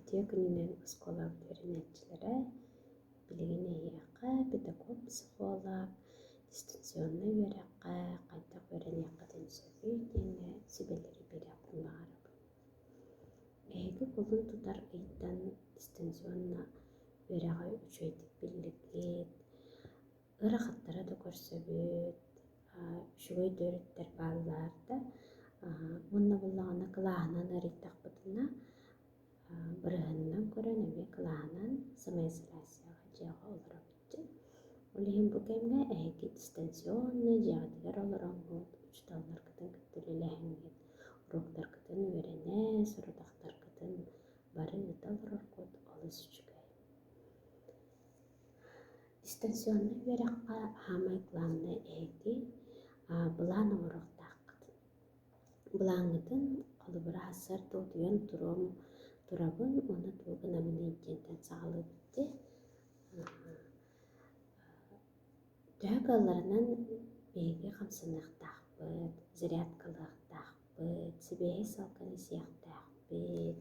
Өтө күнүнен оскола өтеринечилere билигин эйэкка педагог, психолог, дистанционный үөрекка кайдак үөренеккатын сөбүй диңе сибелери бериактын баары. Эйги болун тутар ыйттан дистанционна үөрега үчөйдик биллигит, ырахаттара да көрсөбүт, үчүгөй дөөрүттер бааллаарда, уонна буллагана кылаанан ырыйтахпытына бырыһыннан көрөн эми кылаанан самоизоляцияга дьиэҕэ олоробутчу. Олиһин бу кэмҥэ эһиги дистанционный дьиэҕэтигэр олороҥҥут, учуталларгытын күттүлэлэһиҥҥит, уруктаргытын үөрэнэ, сурутахтаргытын бары ыта олороргут олус үчүгэй. Дистанционный үөрэххэ хаамай кылаанна эһиги былаан оҥорохтааххыт. Былааҥҥытын холубура хассар туутуйан турабын, уонна тугу намыны диэнтэн саҕалыбытти. Төһө кыалларынан биһиги хамсыныахтаахпыт, зарядкалыахтаахпыт, сибиэһи салкын исиэхтаахпыт.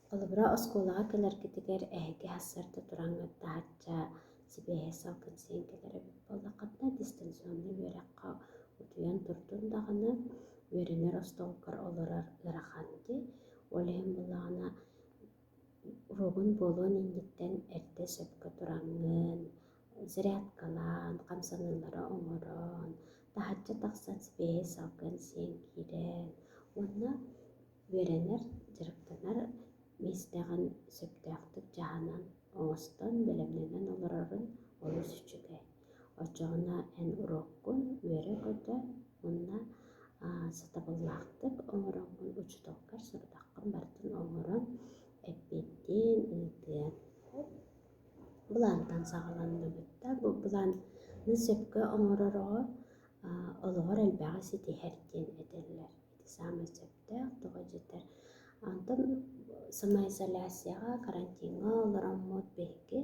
Холубура оскуолаҕа кэлэргитигэр эһиги хассарда тураҥҥа таһырдьа сибиэһи салкын сиэн кэлэрэбит буоллаххытна дистанционный үөрэххэ утуйан турдун даҕаны үөрэнэр остуолгар олорор ыарахан ди, уолиһин буллаҕына уругун буолуон инниттэн эрдэ сөпкө тураҥҥын, зарядкалаан, хамсыныыллара оҥорон, таһырдьа тахсан сибиэһи салкын сиэн киирэн, уонна үөрэнэр, дьарыктанар миистэҕин сөптөөхтүк дьаһанан оҥостон бэлэмнэнэн олорорун олус үчүгэй. Очоҕуна эн уруоккун үөрэ көтө, уонна сатабыллаахтык оҥороҥҥун учуталгар сурутаххын бартын оҥорон эппиэттиин ыытыан. Былаантан саҕаланныбытта, бу былааннын сөпкө оҥоророҕо олоҕор элбэҕи ситиһэр диэн этэллэр. Ити саамай сөптөөх тоҕо дьэтэр. Онтон самоизоляцияга, карантинга олороммут биһиги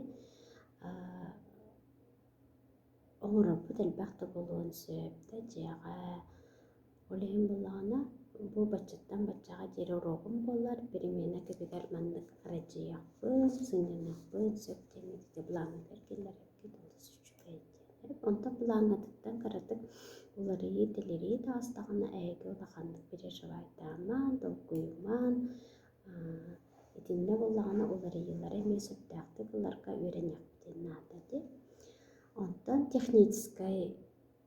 оҥороббут элбэхтэ болуон сөөптэ дьиэҕэ. Олиһин буллаҕына бу баччаттан баччаҕа диэри уруогун буоллар, перемена кэбигэр маннык арадьыйахпыт, сыҥньанахпыт сөп диэҥҥитэ былааҥҥыгар киллэрэппит олус үчүгэй диэн. Онтон былааҥҥатыттан кыратык уларыйыы тэлэрии таҕастаҕына эһиги улаханнык переживайдаамаан, долгуйумаан, итиннэ буллаҕына уларыйыллара эмиэ сөптөөхтүк ыларга үөрэнэхпитин наада ди. Онтон техническай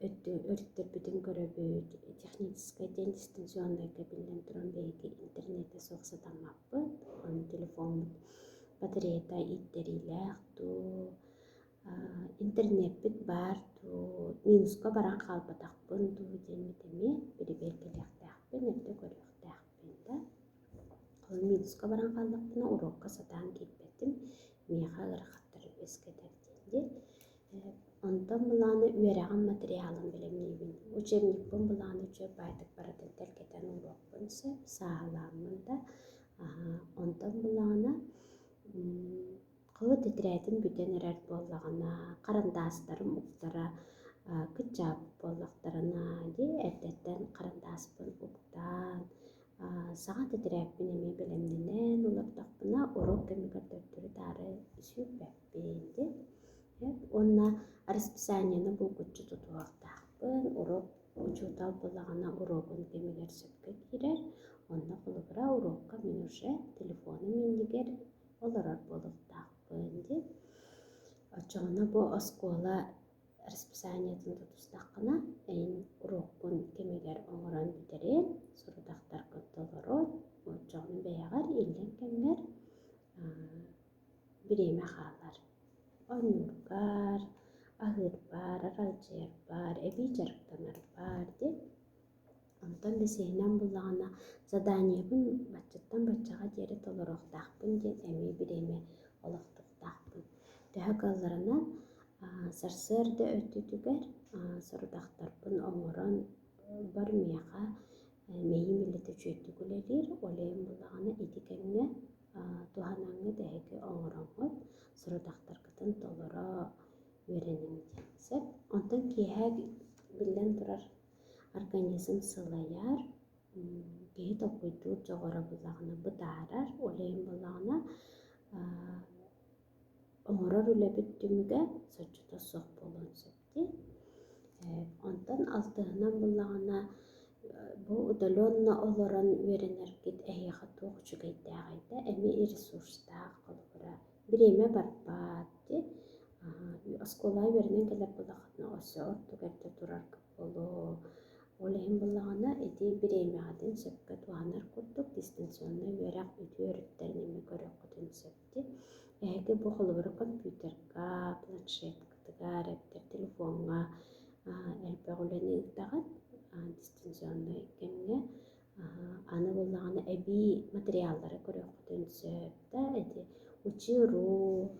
өрүттөрбүтүн көрөбүт, техническай диэн дистанционныйга биллэн туран биһиги интернетте суох сатаммаппыт, онон телефоннут батареята ииттериилээх дуу, интернетпит баар дуу, минуска баран хаалбатахпын дуу диэммит эми билибиэргэлэхтээхпин, эрдэ көрүөхтээхпин да. Ол минуска баран хааллахпына уруокка сатаан киирбэтим, миэхэ ырахаттар үэскэтэр диэн. Онтон булааны үөрэҕин материалын билэмниибин. Учебникпын булааны үчүгэй баайдык барытын тэлгэтэн уруокпун сөп, саалааммын да. Онтон булаана кыла тетирээдин бүтэн эрэр буоллаҕына, карандаастарым уктара кытдьаабыт буоллахтарына ди, эрдэттэн карандааспын уктаан, саҥа тетирээппин эмиэ билэмнэнэн улардахпына уруок кэмигэр дөттөрү таары сүүрбэппин ди. Уонна расписанианы булгуччу тутуохтаахпын, уруок учуутал буллаҕына уруогун кэмигэр сөпкө киирэр, онно холубура уруокка мин уже телефонум иннигэр олорор буолуохтаахпын ди. Очоҕуна бу оскуола расписаниятын тутустаххына эйин уруоккун кэмигэр оҥорон бүтэрин, сурутахтаргын толорун, очоҕуна бэйэҕэр иллэн кэмҥэр бириэмэ хаалар. Оннуургар, аһыырбаар, аралдьыйарбаар, эбии дьарыктанарбаар ди. Онтон бэсиһинэн буллаҕына заданиябын баччаттан баччаҕа диэри толорохтаахпын диэн эмиэ бириэмэ олохтуохтаахпын. Төһө кыалларынан сарсыарда өттүтүгэр сурутахтарбын оҥорон бар миэхэ мэйиим иллэтэ үчүөйдүгүлэрир, олиһин буллаҕына ити кэмҥэ туһанаҥҥы тэһиги оҥороҥҥут сурутахтаргытын толоро үөрэним диэпсэп. Онтон киэһэ биллэн турар организм сылайар, киһи тохуйдуу жоҕоро буллаҕына бытаарар, олейин буллаҕына оҥорор үлэбит түмүгэ соччото суох буолуон сөпти. Онтон алтыһынан буллаҕына бу удаленно олорон үөрэнэргит эһиэхэ туох үчүгэйдээҕэйдэ эми ресурстаах холобура бириэмэ барбаат ди. Оскуолаа үөрэнэн кэлэр буллаххытына оссо ортугэрдэ тураргыт болуу. Олейин буллаҕына эти бириэмэҕэтин сөпкө туһанар курдук дистанционный үөрэх үтүө өрүттэрин эмэ көрөххүтүн сөпти. Эһиги бу холобура компьютерга, планшеткатыгар, эбитэр телефонга элбэҕүлэниигдэҕит дистанционный кэмҥэ аны буллаҕына эбии материаллары көрөххүтүн сөп эти учуруу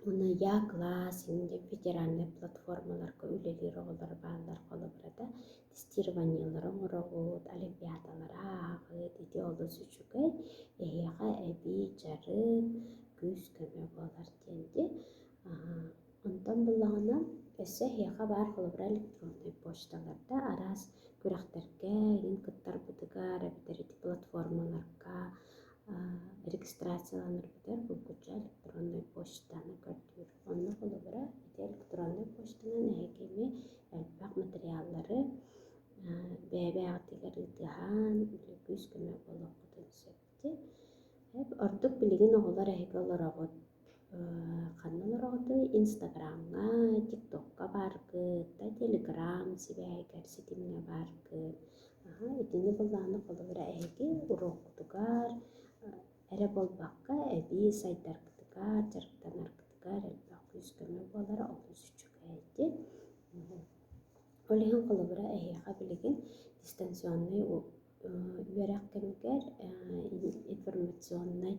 уна Я-класс иҥҥэ федеральный платформаларга үлэлиир оҕолор бааллар холобура тестированиелар оҥороҕут, олимпиадалара ааҕыт, ити олус үчүгэй эһиэхэ эбии дьарык күүс көмө буолар диэн. Онтон буллаҕына өссө эһиэхэ баар холобура электронный почталарда араас күрэхтэргэ ин кыттарбытыгар эбитэр ити платформаларга регистрацияланырбытар булгучча электронный почтаны көрдүүр. Онно холобура ити электронный почтанан эһигими элбэх материаллары бэйэбээҕитигэр ытыаһаан күс көмө буолуоххутун сөпти. Ордук билигин оҕолор эһиги олороҕут ханна олороҕутуй Инстаграмга, ТикТокка бааргыт, Телеграм сибэйигэр ситимҥэ бааргыт. Итини буллаҕына холобура эһиги уруоххутугар эрэ болбахха эбии сайдаргытыгар, дьарыктанаргытыгар элбэх күс көмө буолара олус үчүгэйди. Олейин холобура эһиэхэ билигин дистанционный үөрэх кэмигэр информационный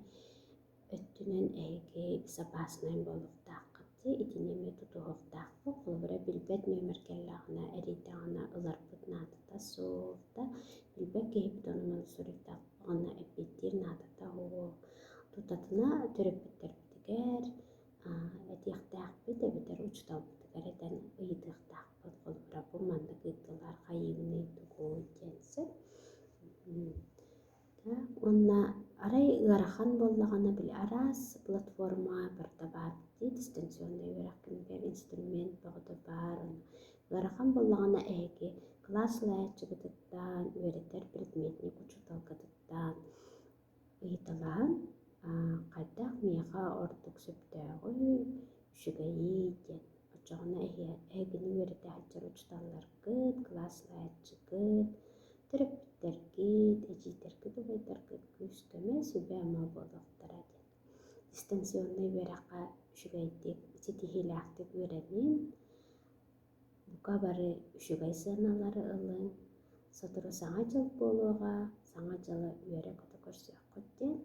өттүнэн эһиги безопасный буолуохтааххыт итиними тутуһуохтаахпы холобура билбэт нөмер кэллээҕинэ эриитэҕинэ ыларбыт наадата суох билбэт киһипит онумон суруйдаахпаҕына эппиттиир наадата уох тутатына төрөппүттэрбитигэр этиэхтээхпит эбитэр учталбытыгар этэн ыйытыахтаахпыт холобура бу маннык ыйыттылаар хайыымный тугуу диэнсэ. Онна арай ыарахан боллаҕына араас платформа барда баар дистанционный үөрэх кэмигэр инструмент баҕата баар. Ыарахан боллаҕына эһиги класс лаайччыбытыттан үөрэтэр предметник учуталгатыттан ыйыталаан хайдах миэхэ ордук сөптөөҕүй үчүгэйии диэн очоҕуна эһигини үөрэтэһэлдьэр учуталларгыт, класс лаайччыгыт, төрөппүттэргит, эдьиитэргит убайдаргыт күс көмө сүбэ ама буолуохтара диэн. Дистанционный үөрэххэ үчүгэйдик ситиһиилээхтик үөрэнин бука бары үчүгэй сыаналары ылыҥ сотору саҥа дьыл буолуоҕа саҥа дьылы үөрэ көтө көрсүөххүт диэн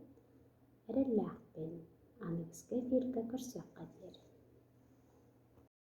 эрэллээхпин, аныгыска эфиргэ көрсүөххэ диэн.